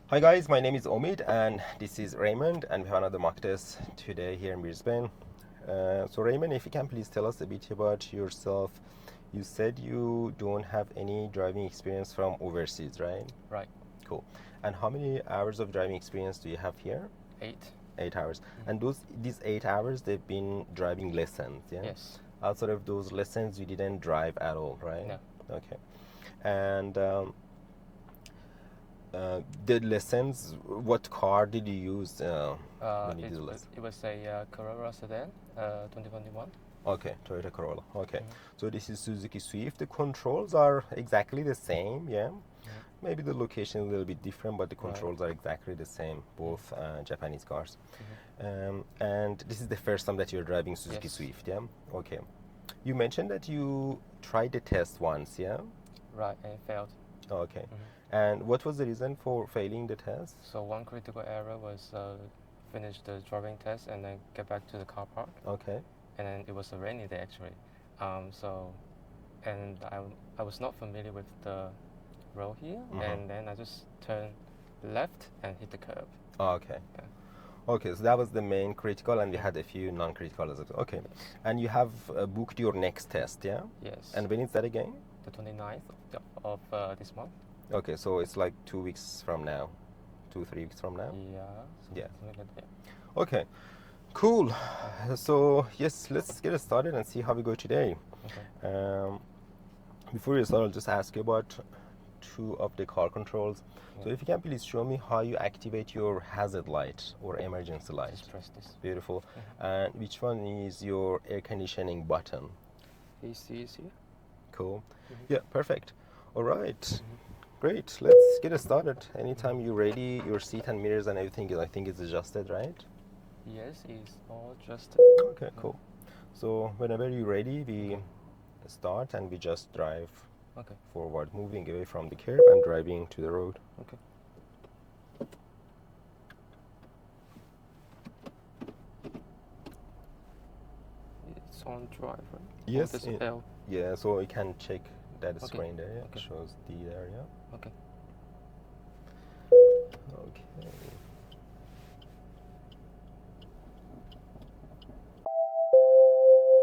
Hi guys, my name is Omid and this is Raymond, and we have another mock test today here in Brisbane. So Raymond, if you can please tell us a bit about yourself. You said you don't have any driving experience from overseas, right? Right. Cool. And how many hours of driving experience do you have here? 8. 8 hours. And these 8 hours, they've been driving lessons, yeah? Yes. Outside of those lessons, you didn't drive at all, right? No. Okay. And the lessons, what car did you use when you did the lesson? It was a Corolla sedan, 2021. Okay, Toyota Corolla. Okay, so this is Suzuki Swift. The controls are exactly the same, yeah? Maybe the location is a little bit different, but the controls are exactly the same, both Japanese cars. And this is the first time that you're driving Suzuki Yes. Swift, yeah? Okay. You mentioned that you tried the test once, yeah? Right, and it failed. Okay. And what was the reason for failing the test? So one critical error was finish the driving test and then get back to the car park. Okay. And then it was a rainy day actually. And I was not familiar with the road here, and then I just turned left and hit the curb. Okay. Yeah. Okay, so that was the main critical, and we had a few non-critical as well. Okay. And you have booked your next test, yeah? Yes. And when is that again? The 29th of this month. Okay, so it's like 2 weeks from now, 3 weeks from now? Yeah. Yeah. Something like that. Okay, cool. So yes, let's get started and see how we go today. Okay. Before we start, I'll just ask you about two of the car controls. So if you can please show me how you activate your hazard light or emergency light. Just press this. Beautiful. And which one is your air conditioning button? AC is here. Cool. Yeah, perfect. All right. Great. Let's get it started. Anytime you're ready, your seat and mirrors and everything, I think is adjusted, right? Yes, it's all just. Okay, cool. So whenever you're ready, we start and we just drive forward, moving away from the curb and driving to the road. Okay. It's on drive, right? Yes. Oh, this L. Yeah, so you can check that screen there. Yeah, Okay. shows D there. Yeah. Okay. Okay.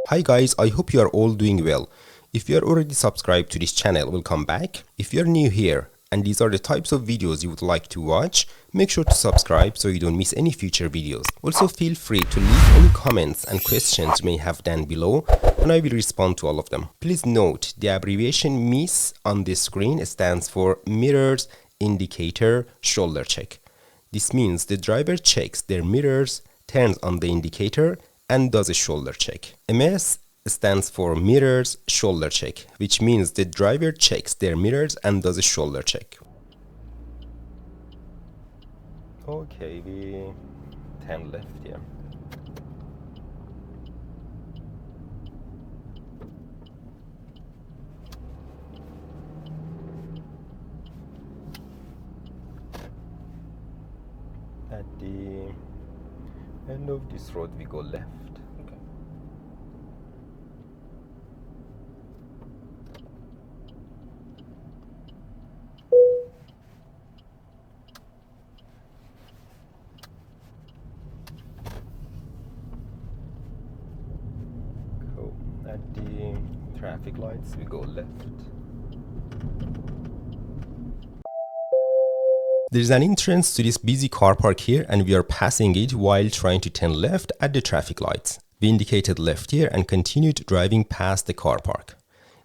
Hi guys, I hope you are all doing well. If you are already subscribed to this channel, welcome back. If you are new here and these are the types of videos you would like to watch, make sure to subscribe so you don't miss any future videos. Also feel free to leave any comments and questions you may have down below and I will respond to all of them. Please note the abbreviation MIS on this screen stands for mirrors, indicator, shoulder check. This means the driver checks their mirrors, turns on the indicator and does a shoulder check. MS stands for mirrors, shoulder check, which means the driver checks their mirrors and does a shoulder check. Okay, we turn left here. At the end of this road, we go left. Okay. Cool. At the traffic lights, we go left. There's an entrance to this busy car park here and we are passing it while trying to turn left at the traffic lights. We indicated left here and continued driving past the car park.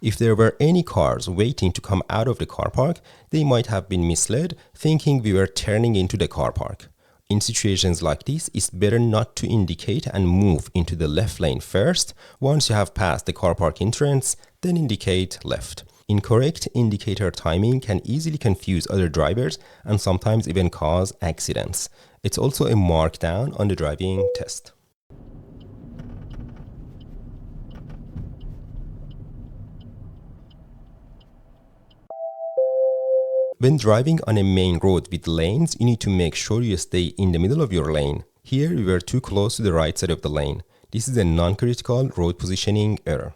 If there were any cars waiting to come out of the car park, they might have been misled, thinking we were turning into the car park. In situations like this, it's better not to indicate and move into the left lane first. Once you have passed the car park entrance, then indicate left. Incorrect indicator timing can easily confuse other drivers and sometimes even cause accidents. It's also a markdown on the driving test. When driving on a main road with lanes, you need to make sure you stay in the middle of your lane. Here we were too close to the right side of the lane. This is a non-critical road positioning error.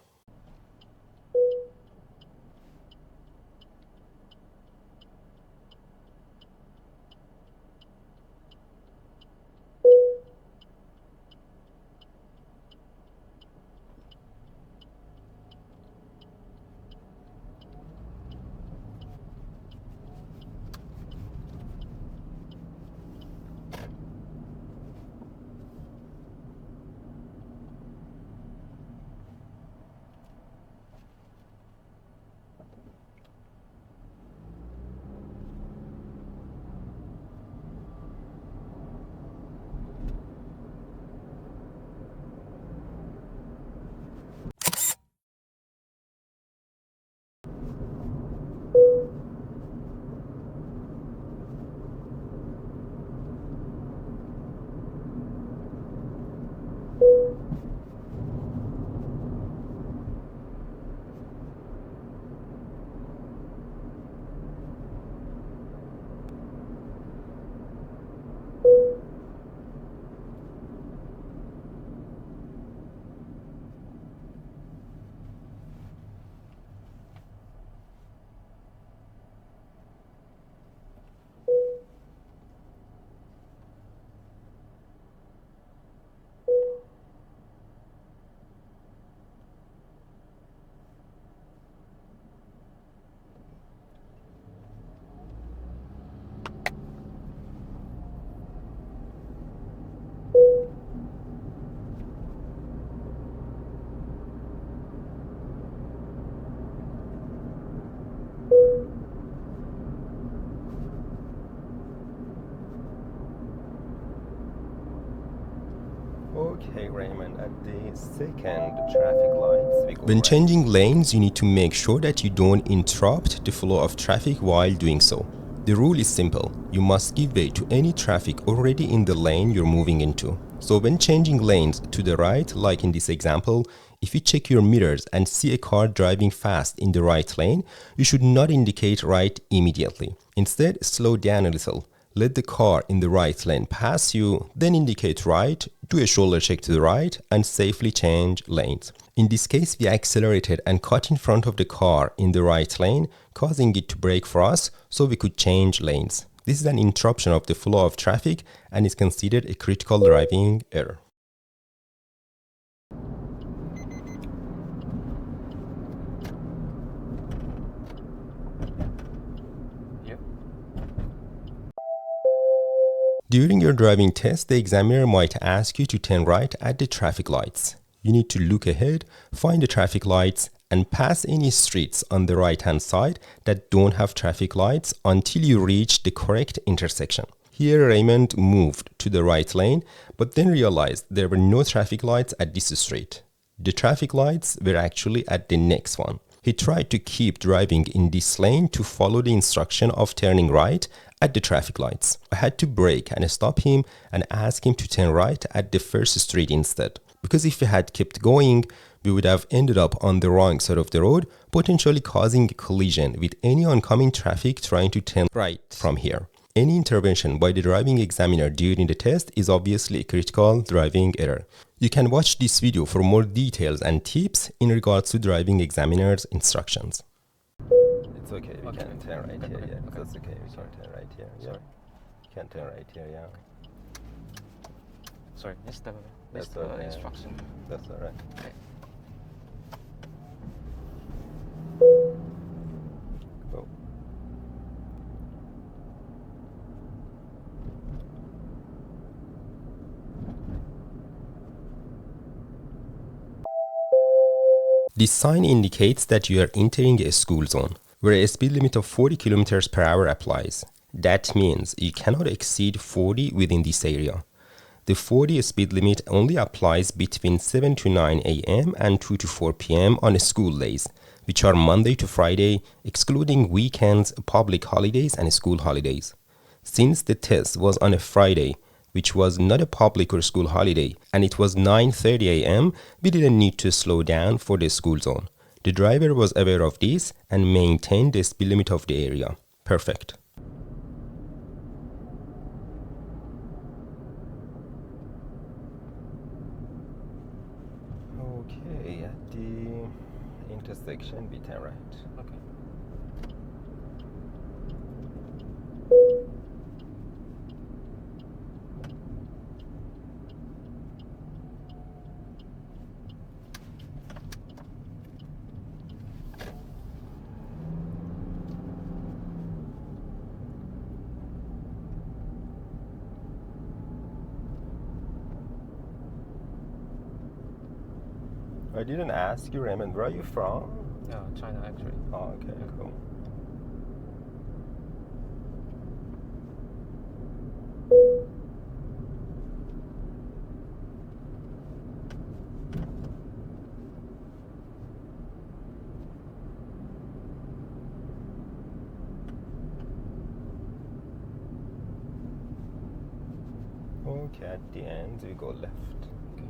Okay, Raymond, at the second traffic lights, we go when changing lanes, you need to make sure that you don't interrupt the flow of traffic while doing so. The rule is simple. You must give way to any traffic already in the lane you're moving into. So when changing lanes to the right, like in this example, if you check your mirrors and see a car driving fast in the right lane, you should not indicate right immediately. Instead, slow down a little. Let the car in the right lane pass you, then indicate right, do a shoulder check to the right, and safely change lanes. In this case, we accelerated and cut in front of the car in the right lane, causing it to brake for us so we could change lanes. This is an interruption of the flow of traffic and is considered a critical driving error. Yep. During your driving test, the examiner might ask you to turn right at the traffic lights. You need to look ahead, find the traffic lights, and pass any streets on the right-hand side that don't have traffic lights until you reach the correct intersection. Here, Raymond moved to the right lane, but then realized there were no traffic lights at this street. The traffic lights were actually at the next one. He tried to keep driving in this lane to follow the instruction of turning right at the traffic lights. I had to brake and stop him and ask him to turn right at the first street instead. Because if we had kept going, we would have ended up on the wrong side of the road, potentially causing a collision with any oncoming traffic trying to turn right from here. Any intervention by the driving examiner during the test is obviously a critical driving error. You can watch this video for more details and tips in regards to driving examiner's instructions. It's okay, we can turn right here, yeah. That's okay, we can turn right here, yeah. You can turn right here, yeah. Sorry, missed the instruction. That's alright. Okay. Go. This sign indicates that you are entering a school zone, where a speed limit of 40 km per hour applies. That means you cannot exceed 40 within this area. The 40 speed limit only applies between 7 to 9 a.m. and 2 to 4 p.m. on school days, which are Monday to Friday, excluding weekends, public holidays, and school holidays. Since the test was on a Friday, which was not a public or school holiday, and it was 9:30 a.m., we didn't need to slow down for the school zone. The driver was aware of this and maintained the speed limit of the area. Perfect. Okay, at the intersection, we turn right. Okay. I didn't ask you, Raymond, where are you from? China actually. Oh, okay, cool. Okay, at the end, we go left. Okay.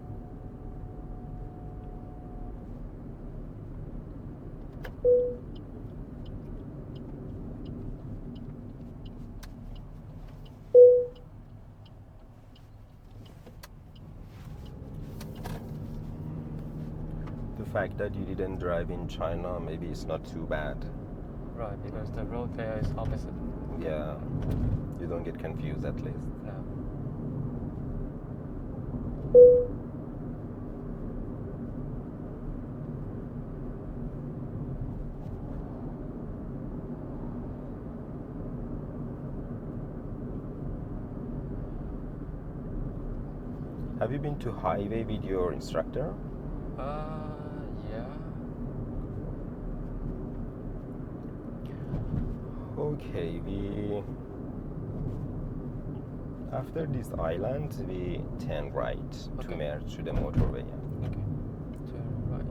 The fact that you didn't drive in China, maybe it's not too bad. Right, because the road there is opposite. Yeah, you don't get confused at least. No. Have you been to highway with your instructor? Yeah. Okay, After this island, we turn right to Okay. merge to the motorway. Okay. Turn right.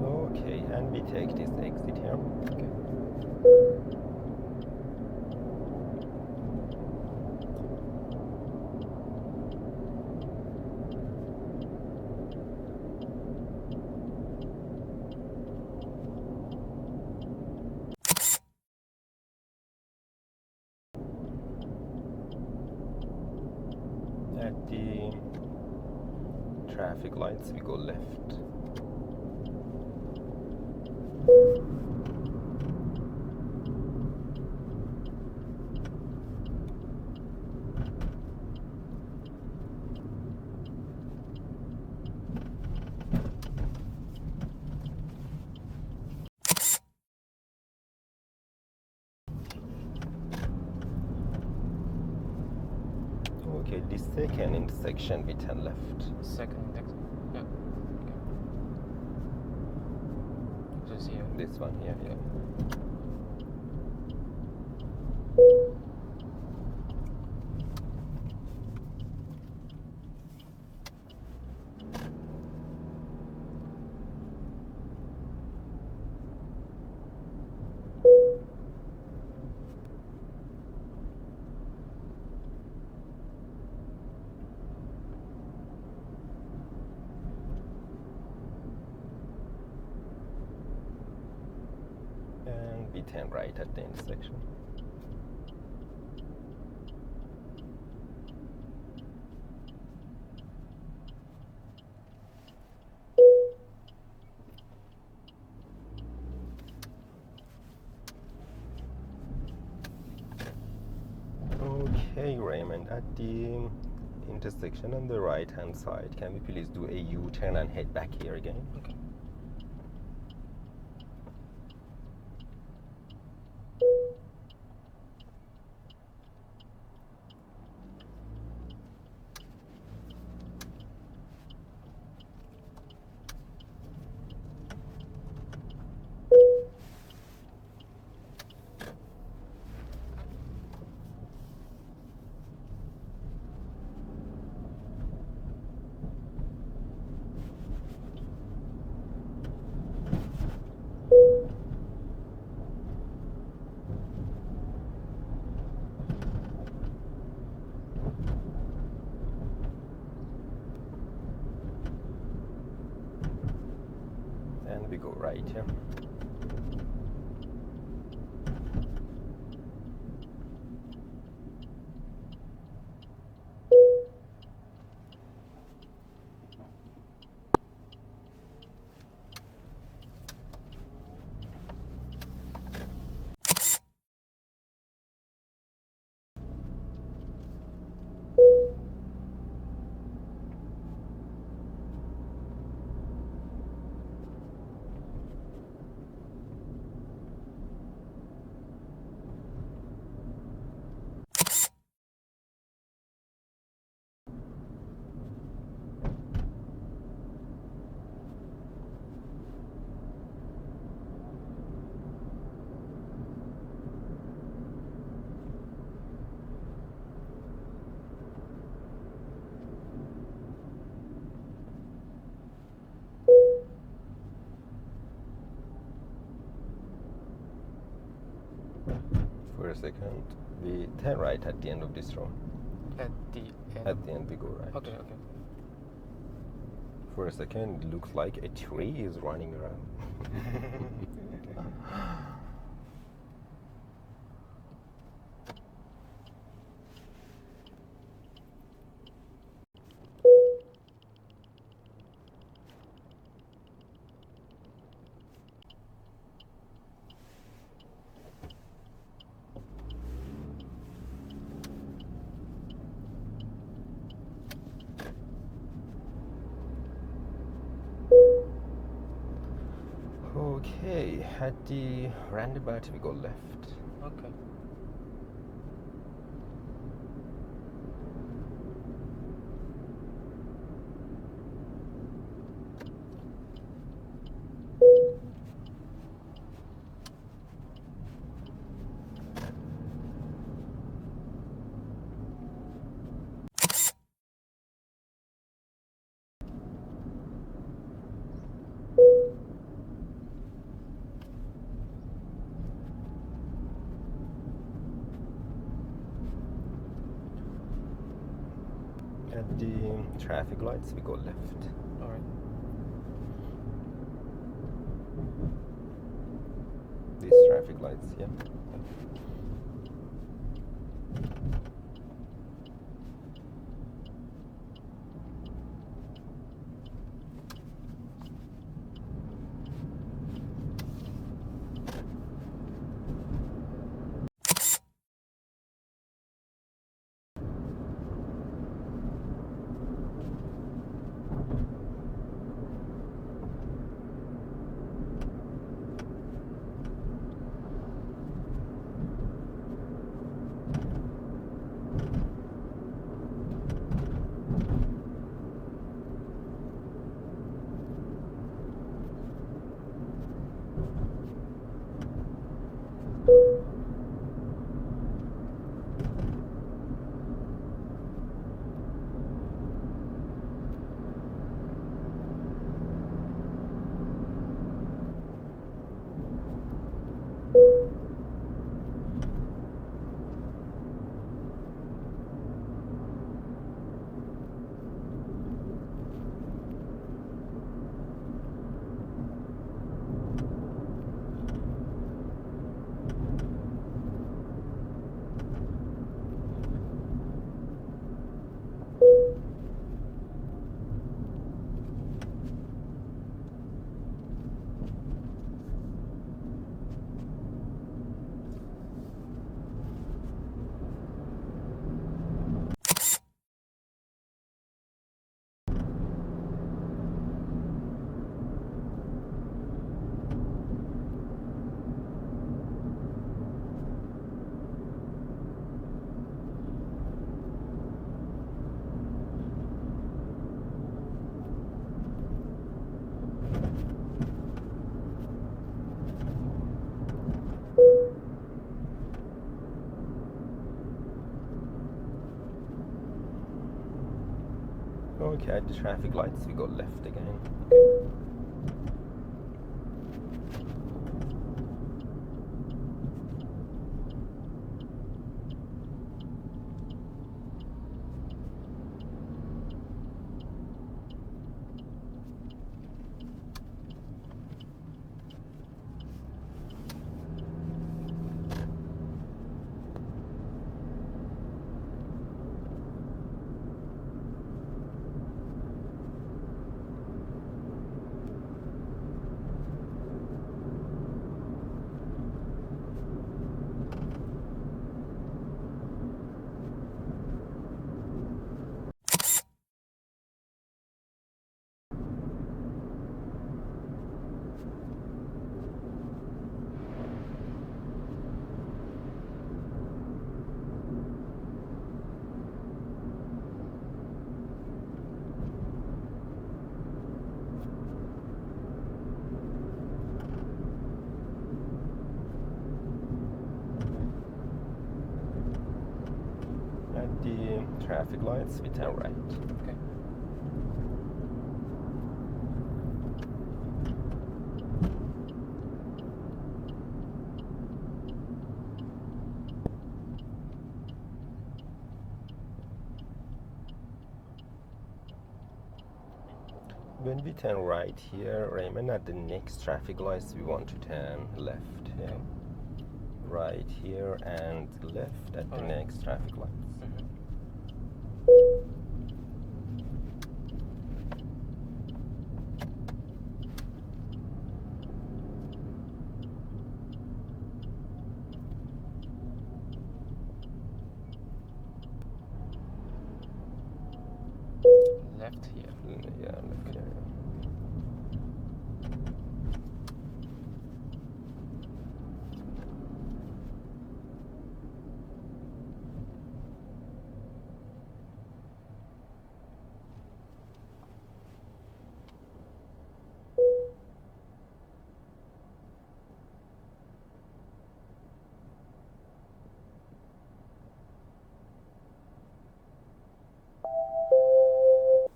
Okay, and we take this exit here. Okay. At the traffic lights, we go left. Okay, this second intersection we turn left. Second exit. Yeah. Okay. Just here. This one here, yeah. And we turn right at the intersection. Okay, Raymond, at the intersection on the right hand side, can we please do a U-turn and head back here again? Okay. here. For a second, we turn right at the end of this road. At the end? At the end we go right. Okay, okay. For a second, it looks like a tree is running around. Okay, at the roundabout we go left. Okay. At the traffic lights we go left. Alright. These traffic lights, yeah. Okay, at the traffic lights we go left again. the traffic lights, we turn right. Okay. When we turn right here, Raymond, at the next traffic lights, we want to turn left. Yeah. Okay. Right here and left at the Alright. next traffic lights. Left here. Yeah, left here.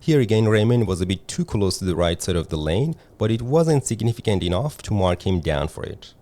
Here again, Raymond was a bit too close to the right side of the lane, but it wasn't significant enough to mark him down for it.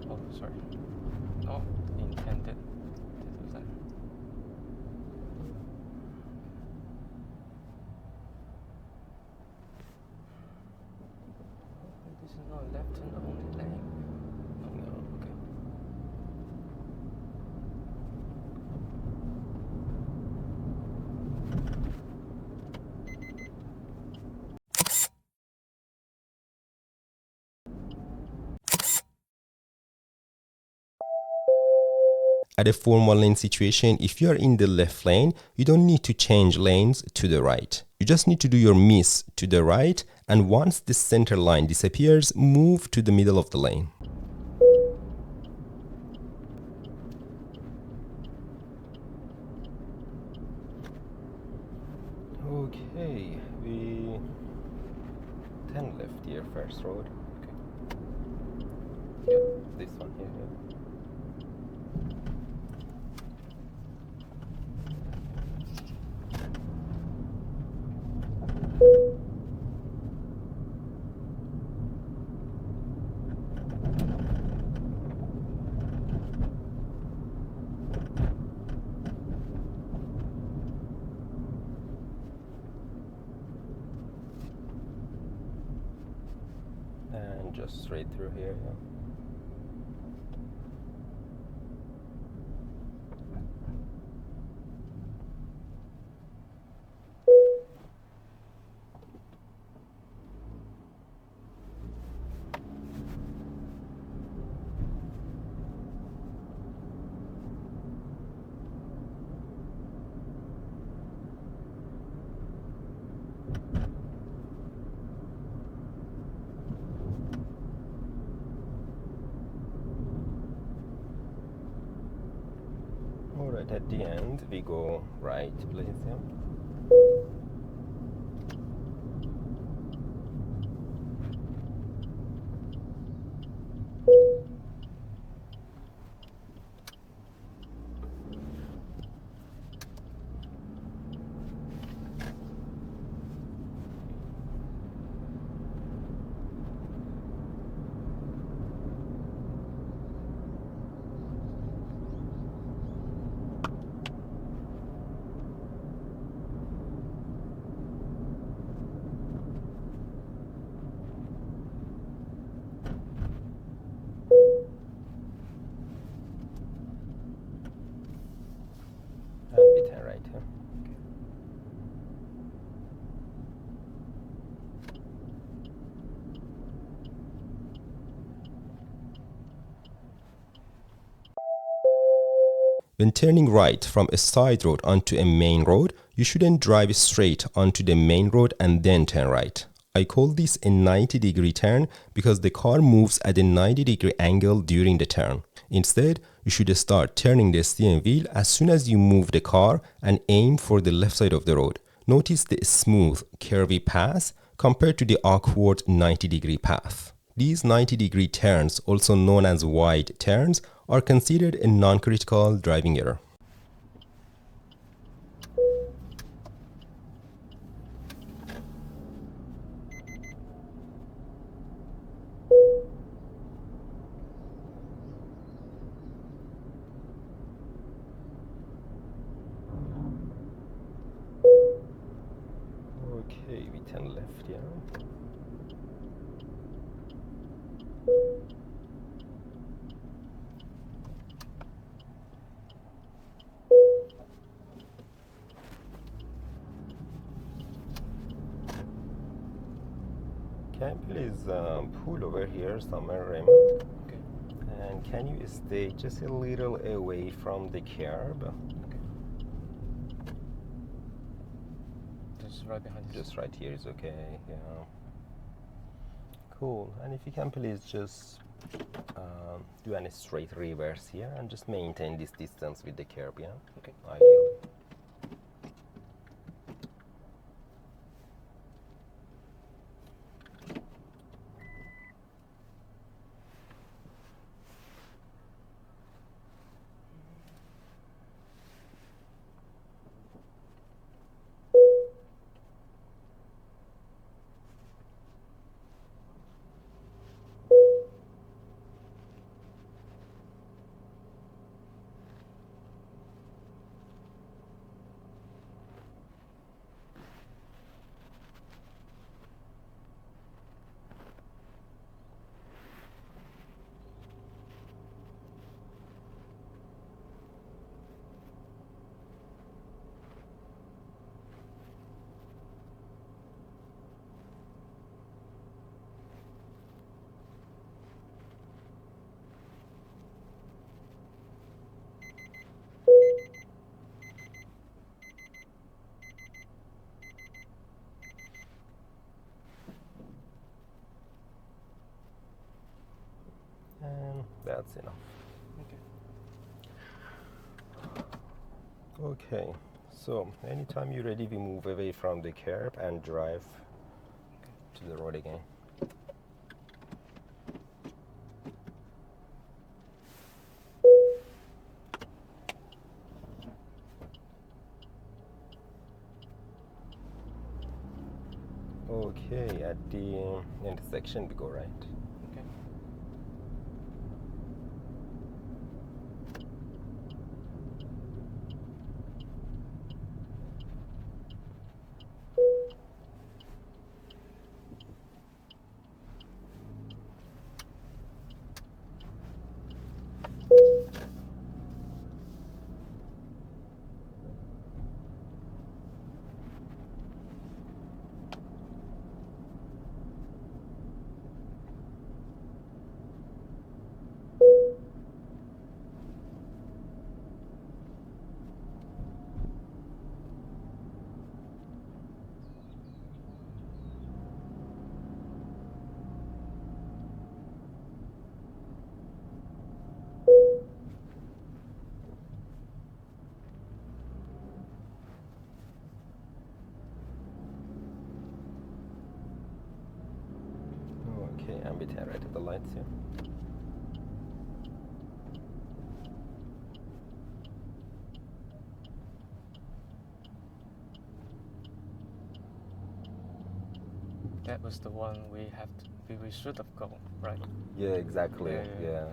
Oh, sorry. Oh, intended to do that. This is not a left turn only lane. No. Okay. At a formal lane situation, if you are in the left lane, you don't need to change lanes to the right. You just need to do your miss to the right, and once the center line disappears, move to the middle of the lane. Okay, we turn left here, first road. Okay. Yeah. This one here. Yeah. And just straight through here. Yeah. Alright, at the end we go right, please. Yeah. When turning right from a side road onto a main road, you shouldn't drive straight onto the main road and then turn right. I call this a 90-degree turn because the car moves at a 90-degree angle during the turn. Instead, you should start turning the steering wheel as soon as you move the car and aim for the left side of the road. Notice the smooth, curvy path compared to the awkward 90-degree path. These 90-degree turns, also known as wide turns, are considered a non-critical driving error. Okay, we turn left here. Can you please pull over here somewhere, Raymond? Okay. And can you stay just a little away from the curb? Okay. Just right behind this. Just right here is okay, yeah. Cool, and if you can please just do a straight reverse here and just maintain this distance with the curb, yeah? Okay. Ideal. And that's enough. Okay. Okay, so anytime you're ready, we move away from the curb and drive to the road again. Okay, at the intersection we go right. Okay. Okay, and we turn right at the lights here. That was the one we should have gone, right? Yeah, exactly. Yeah.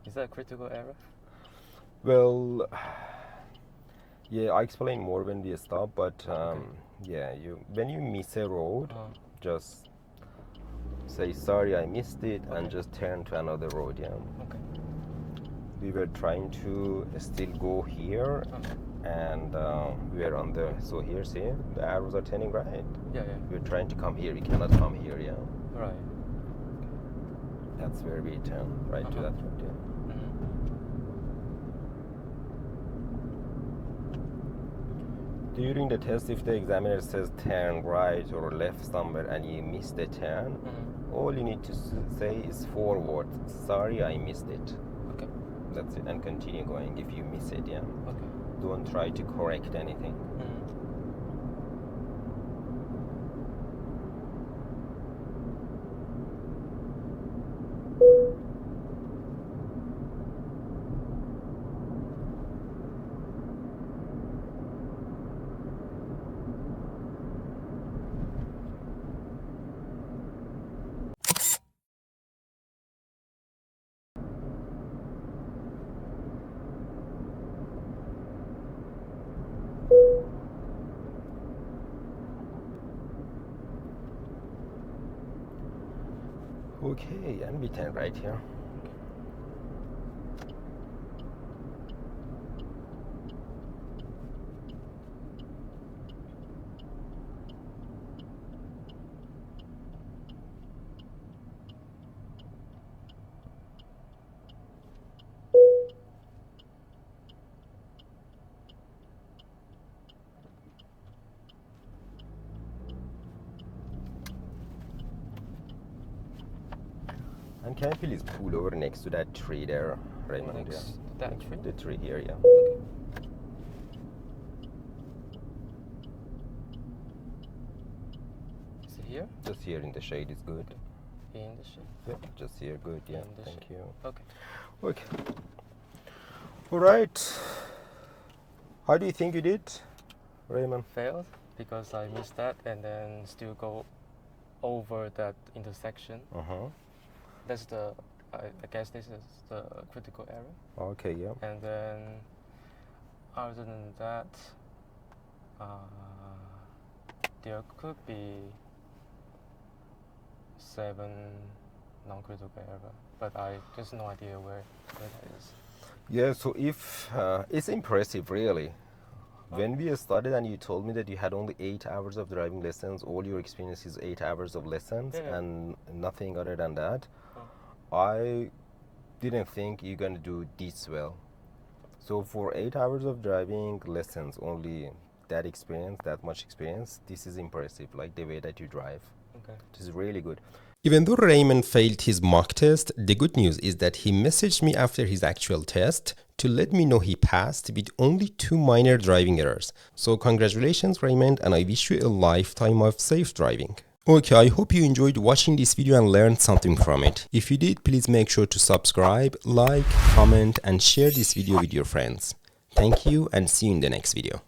Is that a critical error? Well, yeah, I explain more when we stop, but Okay. yeah, when you miss a road, Uh, just say sorry, I missed it, and Okay. just turn to another road. Yeah, okay. we were trying to still go here, and we were on the here. See, the arrows are turning right. Yeah, yeah. We're trying to come here. We cannot come here. Yeah. Right. That's where we turn, right to that road, yeah. During the test, if the examiner says turn right or left somewhere and you miss the turn, all you need to say is forward. Sorry, I missed it. Okay. That's it, and continue going if you miss it, yeah. Okay. Don't try to correct anything. Okay, and we turn right here. And can you please pull over next to that tree there, Raymond? Next to that tree? The tree here, yeah. Okay. Is it here? Just here in the shade is good. In the shade? Yeah, just here, good, yeah. In the Thank shade. you. Okay. Okay. All right. How do you think you did, Raymond? Failed because I missed that and then still go over that intersection. That's the, I guess this is the critical area. Okay, yeah. And then other than that, there could be 7 non-critical area, but I just no idea where that is. Yeah, so if it's impressive, really. When we started and you told me that you had only 8 hours of driving lessons, all your experience is 8 hours of lessons and nothing other than that, I didn't think you're going to do this well. So for 8 hours of driving lessons, only that experience, that much experience, this is impressive, like the way that you drive. Okay. This is really good. Even though Raymond failed his mock test, the good news is that he messaged me after his actual test to let me know he passed with only 2 minor driving errors. So congratulations, Raymond, and I wish you a lifetime of safe driving. Okay, I hope you enjoyed watching this video and learned something from it. If you did, please make sure to subscribe, like, comment, and share this video with your friends. Thank you and see you in the next video.